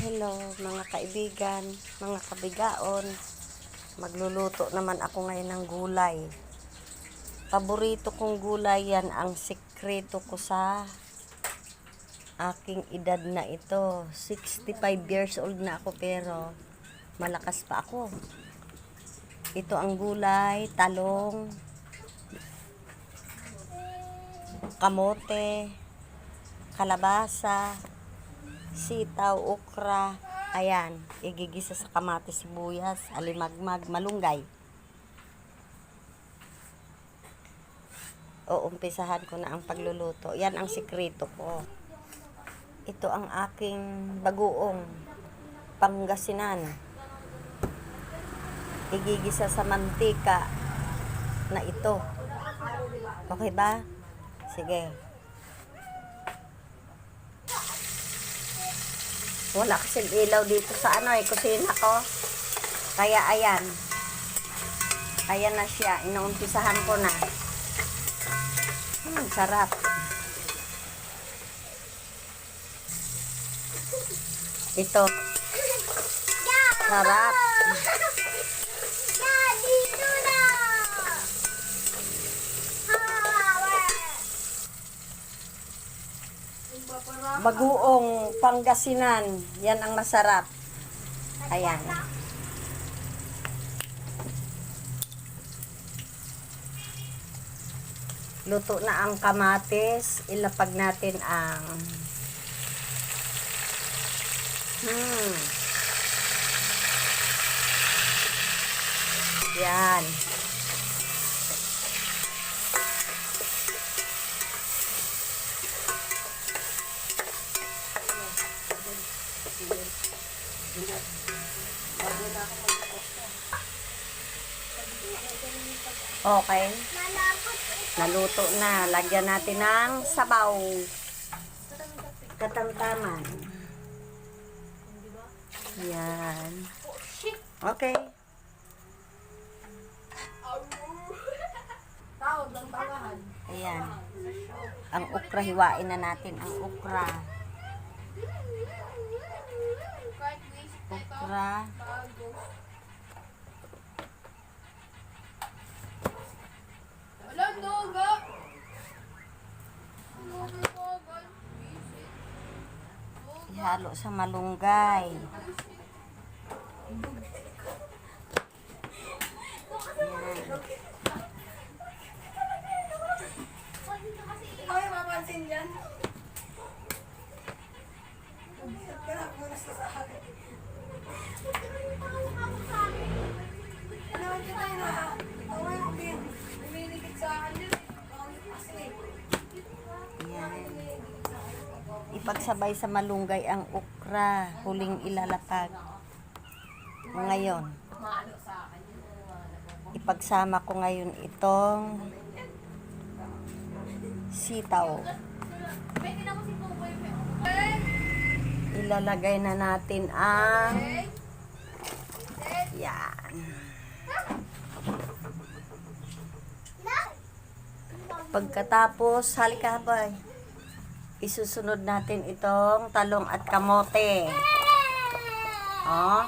Hello mga kaibigan, mga kabigaon. Magluluto naman ako ngayon ng gulay. Paborito kong gulay yan, ang sikreto ko sa aking edad na ito. 65 years old na ako pero malakas pa ako. Ito ang gulay, talong, kamote, kalabasa, sitaw, okra. Ayan, igigisa sa kamatis, sibuyas, alimagmag, malunggay. Umpisahan ko na ang pagluluto. Yan ang sikreto ko. Ito ang aking bagoong Pangasinan. Igigisa sa mantika na ito. Okay ba? Sige. Wala kasing ilaw dito sa kusina ko. Kaya ayan. Ayan na siya. Inuumpisahan ko na. Sarap. Ito. Sarap. Bagoong Pangasinan. Yan ang masarap. Ayan. Luto na ang kamatis. Ilapag natin ang yan. Okay. Naluto na. Lagyan natin ng sabaw. Katamtaman. Yan. Okay. Ayan. Ang okra, hiwain na natin ang okra. Okra. Ihalo sa malunggay. Ay, mapansin dyan. Ipagsabay sa malunggay ang okra, huling ilalapag. Ngayon, ipagsama ko ngayon itong sitaw. Ilalagay na natin ang yan. Pagkatapos, halika boy. Isusunod natin itong talong at kamote. Oh.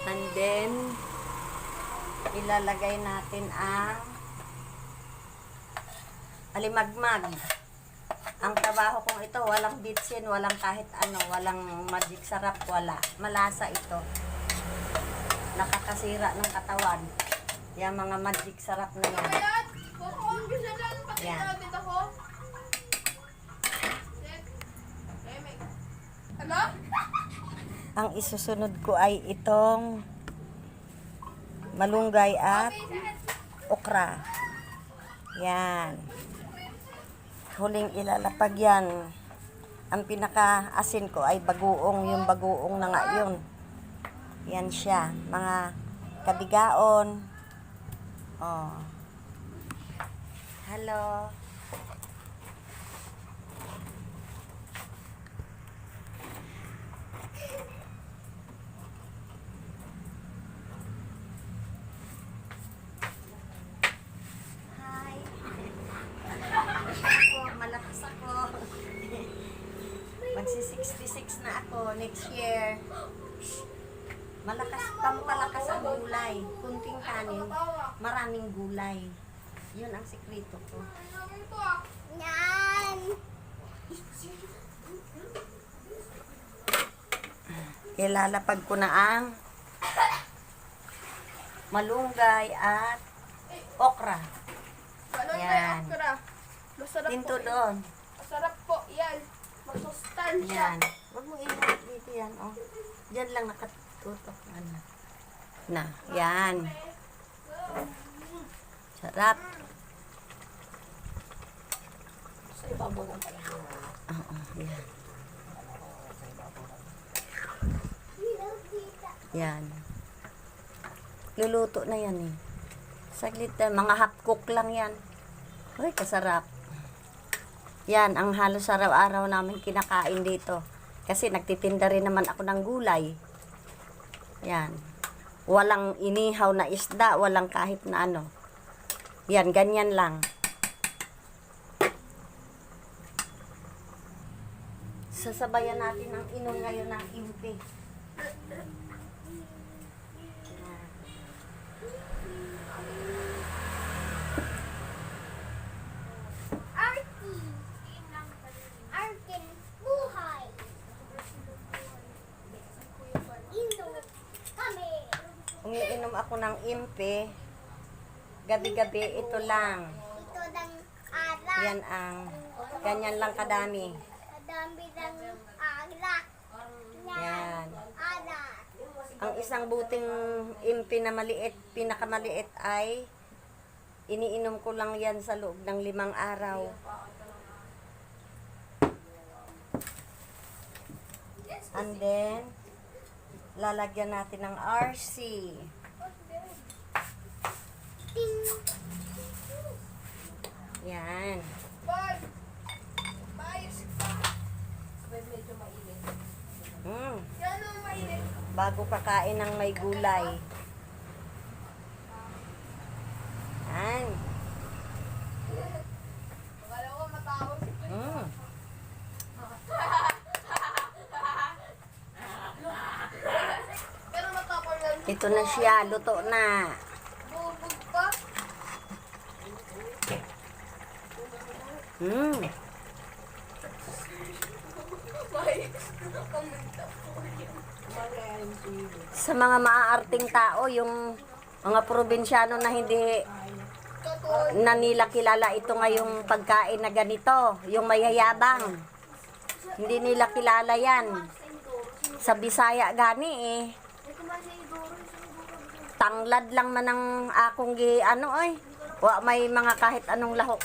And then, ilalagay natin ang alimagmag. Ang trabaho kong ito, walang bitsin, walang kahit ano, walang magic sarap, wala. Malasa ito. Nakakasira ng katawan. Yung mga magic sarap na yan. Yan. Ang isusunod ko ay itong malunggay at okra. Yan. Huling ilalapag yan. Ang pinaka-asin ko ay bagoong. Yung bagoong na nga yun. Yan siya. Mga kabigaon. Oh. Hello. Magsi-66 na ako next year. Malakas, pampalakas ang gulay. Kunting kanin, maraming gulay. Yun ang sikreto ko. Yan. Ilalapag ko na ang malunggay at okra. Ano Yan. yung okra? Masarap Tinto po. doon. Masarap po. Yan. Masustansya. Yan. Huwag mo ilalagay dito yan. Oh. Diyan lang nakatutok. Ano. Na. Yan. Sarap. Sa ibabaw lang pala. Oo. Yan. Yan. Luluto na yan eh. Saglit na. Mga half cook lang yan. Uy, kasarap. Yan, ang halos araw-araw namin kinakain dito. Kasi nagtitinda rin naman ako ng gulay. Yan. Walang inihaw na isda, walang kahit na ano. Yan, ganyan lang. Sasabayan natin ang inom ngayon ng impi. Arkin buhay. Inom kami. Umiinom ako ng impi. Gabi-gabi, ito lang. Ito ng alak. Yan ang, ganyan lang kadami. Kadami ng alak. Yan. Alak. Ang isang buting impi na maliit, pinakamaliit ay iniinom ko lang yan sa loob ng 5 araw. And then, lalagyan natin ng RC. Ting. Yan. Bye. Bye. Medyo mainit. Yan ang mainit. Bago kakain ng may gulay. Yan. Akala ko matawag si Mm. pero matapang lang. Ito na siya, luto na. Bubog pa. Mm. Sa mga maaarting tao, yung mga probinsyano na hindi na nila kilala ito ngayong pagkain na ganito, yung mayayabang. Hindi nila kilala yan. Sa Bisaya gani eh. Tanglad lang man ang akong ano ay. Wa may mga kahit anong lahok.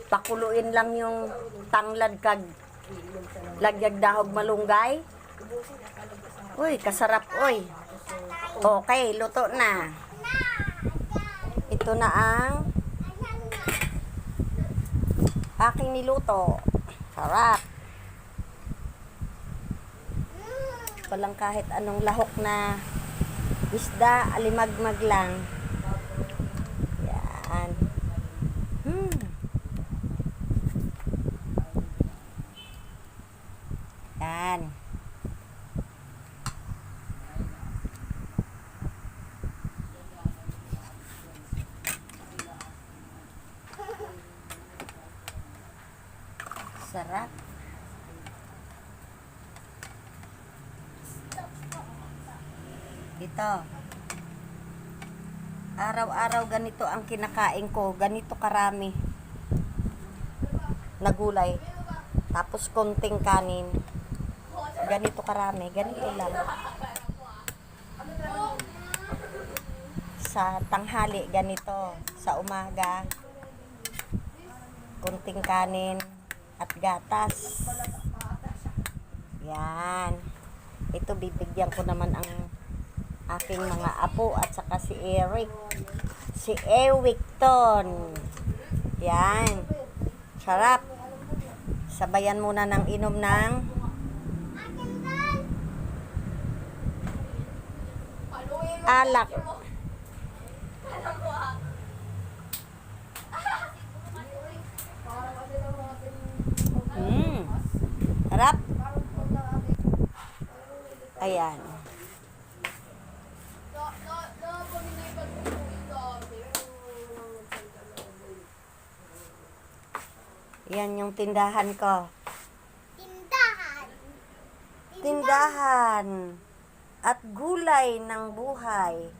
Pakuluin lang yung tanglad kag lagyag dahog malunggay. Uy, kasarap uy. Okay, luto na. Ito na ang aking niluto. Sarap. Walang kahit anong lahok na isda, alimagmag lang. Yan. Yan. Sarap. Ito. Araw-araw ganito ang kinakain ko. Ganito karami. Na gulay. Tapos konting kanin. Ganito karami. Ganito lang. Sa tanghali, ganito. Sa umaga, konting kanin at gatas. Yan. Ito, bibigyan ko naman ang aking mga apo at saka si Eric. Si Ewicton. Yan. Sarap. Sabayan muna ng inom ng alak. Sarap. Ayan. Pag inipag ko ito, Yan yung tindahan ko. tindahan. Tindahan. At gulay ng buhay.